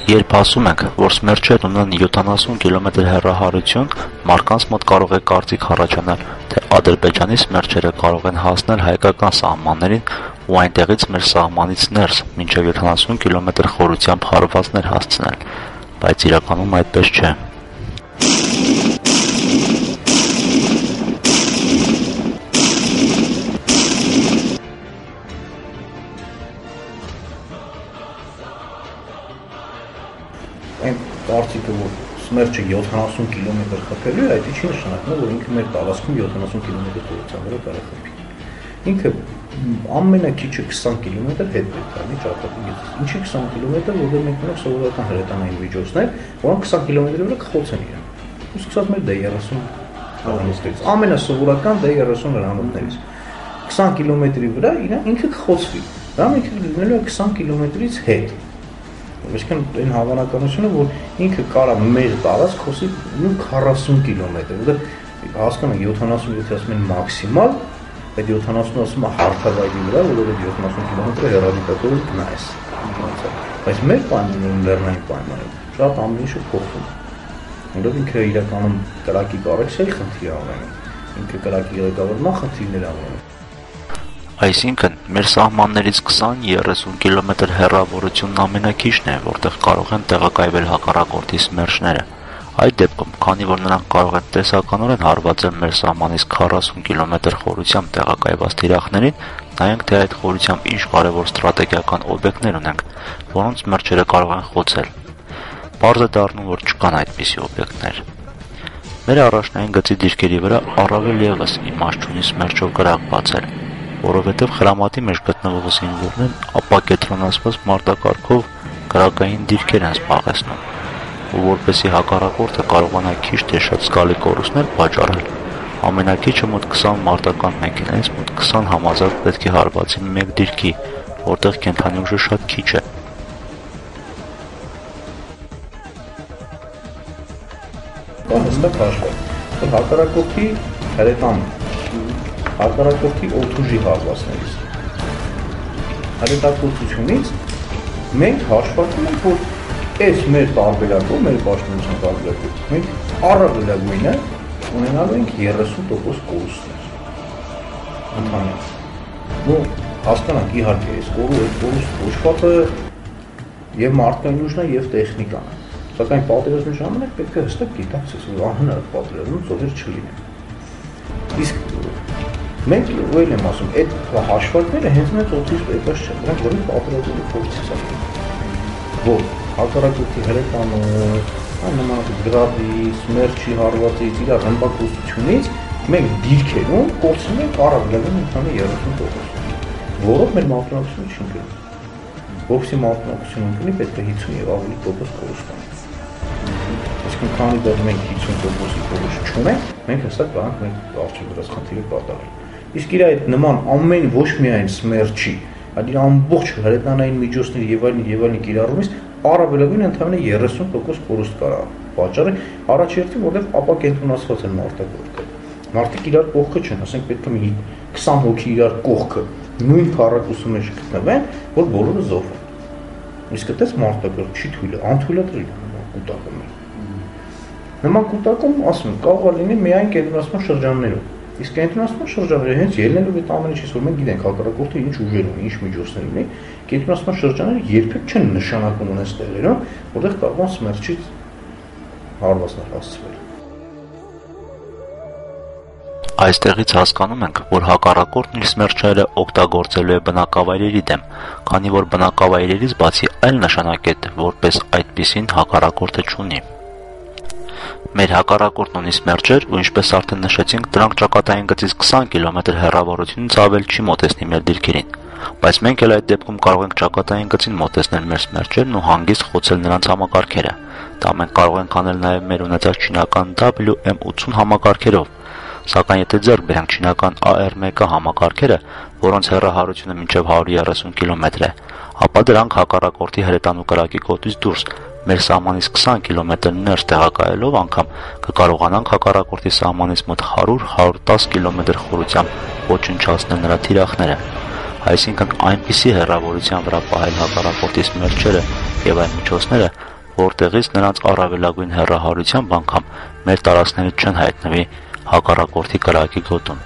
Երբ ասում ենք, որ սմերչերն ունեն 70 կիլոմետր հեռահարություն, մարդկանց մոտ կարող է կարծիք առաջանալ, թե Ադրբեջանի սմերչերը կարող են հասնել հայկական սահմաններին ու այնտեղից մեր սահմանից ներս մինչև 70 կիլոմետր խորությամբ հարվածներ հասցնել, բայց իրականում այդպես չէ։ Այն կարծիքը, որ սմերչը 70 կիլոմետր խփելու է, այդ չի նշանակում, որ ինքը մեր տարածքում 70 կիլոմետր խորությամբ կարող է խփի։ Ինքը ամենակիչը 20 կիլոմետր հետ պետք է անի ճարտարապետից։ Ինչի 20 կիլոմետր, որտեղ մենք ունենք սովորական հրետանային միջոցներ, որոնք 20 կիլոմետրի վրա կխոցեն իրեն։ Ու սկսած մեր D30 հրանոցներից, ամենասովորական D30 հրանոցներից 20 կիլոմետրի վրա ինքը կխոցվի։ Դա ինքը լինելու է 20 կիլոմետրից հետ։ Այսինքն այն հավանականությունը, որ ինքը կարա մեր տարածք խոսի 40 կիլոմետր, որտեղ հասկանանք 70-ից ասում են մաքսիմալ, այդ 70-ը ասում է հարթավայրի վրա, որովհետև 70 կիլոմետր հեռանկարով գնաես։ Բայց մեր պայմաններում, լեռնային պայմաններում, շատ ամեն ինչը փոխվում է։ Որովհետև ինքը իրականում կրակի կարեկցիայի խնդիր ունի, ինքը կրակի ղեկավարման խնդիրներ ունի։ Այսինքն, մեր սահմաններից 20-30 կիլոմետր հեռավորությունն ամենաքիչն է, որտեղ կարող են տեղակայվել հակառակորդի սմերչները։ Այդ դեպքում, քանի որ նրանք կարող են տեսականորեն հարվածել մեր սահմանից 40 կիլոմետր խորությամբ տեղակայված թիրախներին, նայենք, թե այդ խորությամբ ինչ կարևոր ստրատեգիական օբյեկտներ ունենք, որոնց սմերչերը կարող են խոցել։ Պարզ է դառնում, որ չկան այդպիսի օբյեկտներ։ Մեր առաջնային գծի դիրքերի վրա առավել ևս իմաստ չունի սմերչով կրակ բացել, որովհետև խրամատի մեջ գտնվող զինվորներն ապակենտրոնացված մարտակարգով կրակային դիրքեր են զբաղեցնում, ու որպեսզի հակառակորդը կարողանա քիչ թե շատ զգալի կորուստներ պատճառել, ամենակիչը մոտ 20 մարտական մեքենայից մոտ 20 համազարկ պետք է հարվածի մեկ դիրքի, որտեղ կենդանի ուժը շատ քիչ է։ Կան հստակ հաշվեր, որ հակառակորդի հրետան հակառակորդի օդուժի հարվածներից հրետակոծությունից մենք հաշվարկում ենք, որ այս մեր տարբերակով, մեր պաշտպանության տարբերակով մենք առավելագույնը ունենալու ենք 30% կորուստներ։ Ընդհանուր։ Ու հասկանանք իհարկե այս կորուստ կոչվածը եւ մարդկային ուժն է եւ տեխնիկան է։ Սակայն պատերազմի ժամանակ պետք է հստակ գիտակցես, որ անհնար պատերազմում ծովեր չլինեն։ Իսկ մենք ուղղել եմ ասում, այդ հաշվարկները հենց մեծ օդից եկած չեն, դրանք որի պատերազմի փորձից են։ Որ հակառակորդի հրետանու, նմանատիպ գրաբի, սմերչի հարվածից, իր ռմբակոծությունից մենք դիրքերում կորցնում ենք առավելագույն ընդհանուր 30%, որով մեր մարտունակությունը չի ընկնում։ Որպեսզի մարտունակությունը ընկնի, պետք է 50 եւ ավելի տոկոս կորուստ կան։ Այսինքն քանի դեռ մենք 50%-ի կորուստ չունենք, մենք հստակ կարող ենք արժի դրած խնդիրը կատարել։ Իսկ իր այդ նման ամեն ոչ միայն սմերչի, այլ իր ամբողջ հրետանային միջոցների եւ այլն կիրառումից առավելագույն ընդհանրապես 30% կորուստ կարա պատճառը առաջերտին, որտեղ ապակենտրոնացված են մարտակարգը։ Մարդիկ իրար կողքը չեն, ասենք պետք է մի 20 հոգի իրար կողքը նույն քառակուսու մեջ գտնվեն, որ բոլորը զոհ են։ Իսկ այդպես մարտակարգ չի թույլ, անթույլատրել կուտակում։ Նման կուտակում, ասում եմ, կարող է լինի միայն կենտրոնացման շրջաններում։ Իսկ կենտրոնացման շրջանները հենց ելնելով այդ ամեն ինչից, որ մենք գիտենք հակառակորդը ինչ ուժեր ունի, ինչ միջոցներ ունի, կենտրոնացման շրջանները երբեք չեն նշանակում ունես տեղերում, որտեղ կարող են սմերչից հարվածներ հասցվել։ Այստեղից հասկանում ենք, որ հակառակորդն իր սմերչերը օգտագործելու է բնակավայրերի դեմ, քանի որ բնակավայրերից բացի այլ նշանակետ, որպես այդպիսին հակառակորդը չունի։ Մեր հակառակորդն ունի սմերչեր ու ինչպես արդեն նշեցինք, դրանք ճակատային գծից 20 կիլոմետր հեռավորությունից ավել չի մոտեցնի մեր դիրքերին, բայց մենք էլ այդ դեպքում կարող ենք ճակատային գծին մոտեցնել մեր սմերչերն ու հանգիստ խոցել նրանց համակարգերը։ Դա մենք կարող ենք անել նաև մեր ունեցած չինական WM80 համակարգերով, սակայն եթե ձեռք բերենք չինական AR1 համակարգերը, որոնց հեռահարությունը մինչև 130 կիլոմետր է, ապա դրանք հակառակորդի հրետանու կրակի գոտից դուրս մեր սահմանից 20 կիլոմետր ներս տեղակայելով անգամ կկարողանանք հակառակորդի սահմանից մոտ 100-110 կիլոմետր խորությամբ ոչնչացնել նրա թիրախները։ Այսինքն այնպիսի հեռավորության վրա պահել հակառակորդի սմերչերը եւ այն միջոցները, որտեղից նրանց առավելագույն հեռահարությամբ անգամ մեր տարածքներից չեն հայտնվի հակառակորդի կրակի գոտում։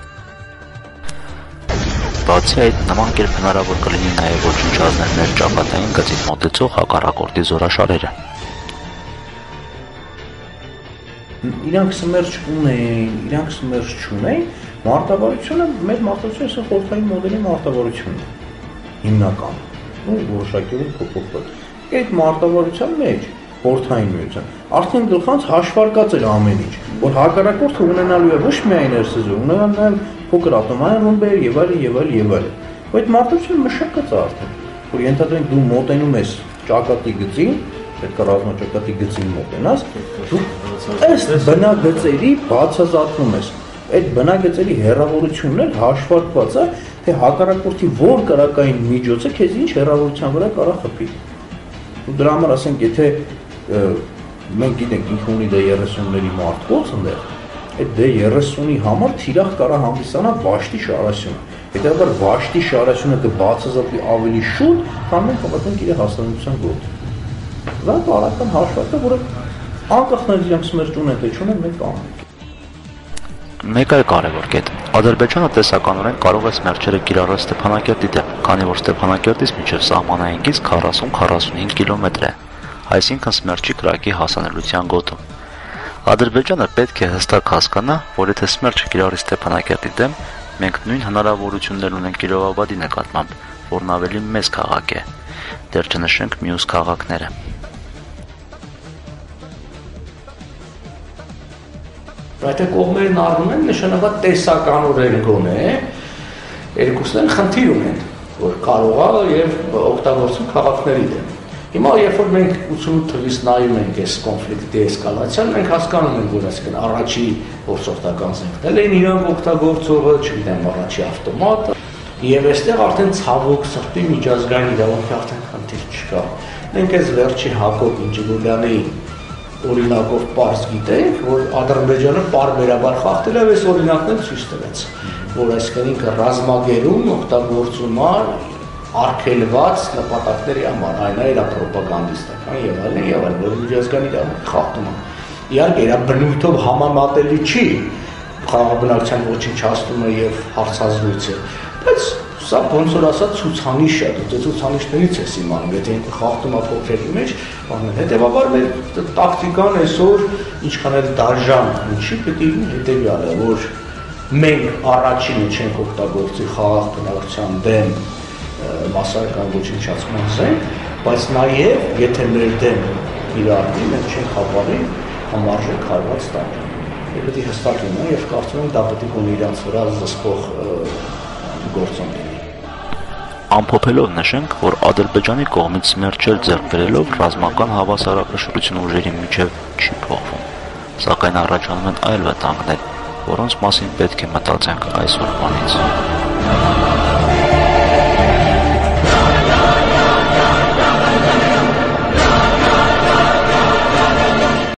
Բացի այդ, նման կերպ հնարավոր կլինի նաև ոչնչացնել մեր ճակատային գծին մոտեցող հակառակորդի զորաշարերը։ Իրանք սմերջ ունեն, իրանք սմերջ չունեն, մարտավարությունը, մեր մարտավարությունը սա խորհրդային մոդելի մարտավարությունն է, հիմնական, որոշակիորեն փոփոխված։ Այդ մարտավարության մեջ խորհրդային միության արդեն գլխանց հաշվարկած էր ամեն ինչ, որ հակառակորդը ունենալու է ոչ միայն ՌՍԶ, ունենալ նաև փոքր ատոմային ռումբեր եւ այլն եւ այլն եւ այլն։ Այդ մարտավարությունը մշակած է արդեն, որ ենթադրենք դու մոտենում ես ճակատի գծին, պետք է ռազմաճակատի գծին մոտենաս, դու ըստ բնագծերի բացազատվում ես։ Այդ բնագծերի հեռավորությունն էլ հաշվարկված է, թե հակառակորդի որ կրակային միջոցը քեզ ինչ հեռավորության վրա կարող խփի։ Ու դրա համար ասենք, եթե մենք գիտենք ինքը ունի D30-ների մարտկոց ընդեղ, այդ D30-ի համար թիրախ կարա հանդիսանա վաշտի շարասյուն։ Հետևաբար վաշտի շարասյունը կբացազատվի ավելի շուտ, քան մենք հավատենք իր հաստատության գոտը։ Դա բավական հաշվարկ է, որը անկախ նրանից իրենք սմերջ ունեն թե չունեն, մենք կանենք։ Մեկ այլ կարևոր կետ. Ադրբեջանը տեսականորեն կարող է սմերչերը կիրառել Ստեփանակերտի դեմ, քանի որ Ստեփանակերտից մինչև սահմանային գիծ 40-45 կիլոմետր է, այսինքն սմերչի կրակի հասանելիության գոտում։ Ադրբեջանը պետք է հստակ հասկանա, որ եթե սմերչը կիրառի Ստեփանակերտի դեմ, մենք նույն հնարավորություններ ունենք Կիրովաբադի նկատմամբ, որն ավելի մեծ քաղաք է, դեռ չնշենք մյուս քաղաքները։ Եթե կողմերն առնում են, նշանակած տեսականորեն գոնե, երկուսն են խնդիր ունեն, որ կարող է եւ օգտագործում քաղաքների դեմ։ Հիմա երբ որ մենք 88 թվականից նայում ենք այս կոնֆլիկտի էսկալացիան, մենք հասկանում ենք, որ այսինքն առաջի գործողական զենքն են իրանք օգտագործողը, չգիտեմ, առաջի ավտոմատը, եւ այստեղ արդեն ցավոք սրտի միջազգային իրավունքի արդեն խնդիր չկա։ Մենք այս վերջի Հակոբ Ինջիլյանի օրինակով պարզ գիտենք, որ Ադրբեջանը պարբերաբար խախտել է այս օրինակն ցույց տվեց, որ այսինքն ինքը ռազմագերում օգտագործում է արգելված նպատակների համար, այն է իր ռոպագանդիստական եւ այլն, որ միջազգային իրավունքի խախտում է։ Իհարկե, իր բնույթով համեմատելի չի խաղաբնակության ոչնչացումը եւ հարցազրույցը, բայց սա ոնց որ ասած ցուցանիշ է, դու ցուցանիշներից ես իմանում, եթե ինքը խախտում է փոքրերի մեջ, հետեւաբար մեր տակտիկան այսօր ինչքան էլ դաժան ինչի պետք է լինի հետեւյալը, որ մենք առաջինը չենք օգտագործի խաղաղ բնակչության դեմ մասսայական ոչնչացման զենք, բայց նաեւ եթե մեր դեմ իրարի մենք չենք հավանի համարժեք հարված տալ։ Պետք է հստակ լինի եւ կարծում եմ դա պետք է գոնե իրանց վրա զսպող գործոն լինի։ Ամփոփելով նշենք, որ Ադրբեջանի կողմից սմերչել ձեռք բերելով ռազմական հավասարակշռությունը ուժերի միջև չի փոխվում, սակայն առաջանում են այլ վտանգներ, որոնց մասին պետք է մտածենք այս օրվանից։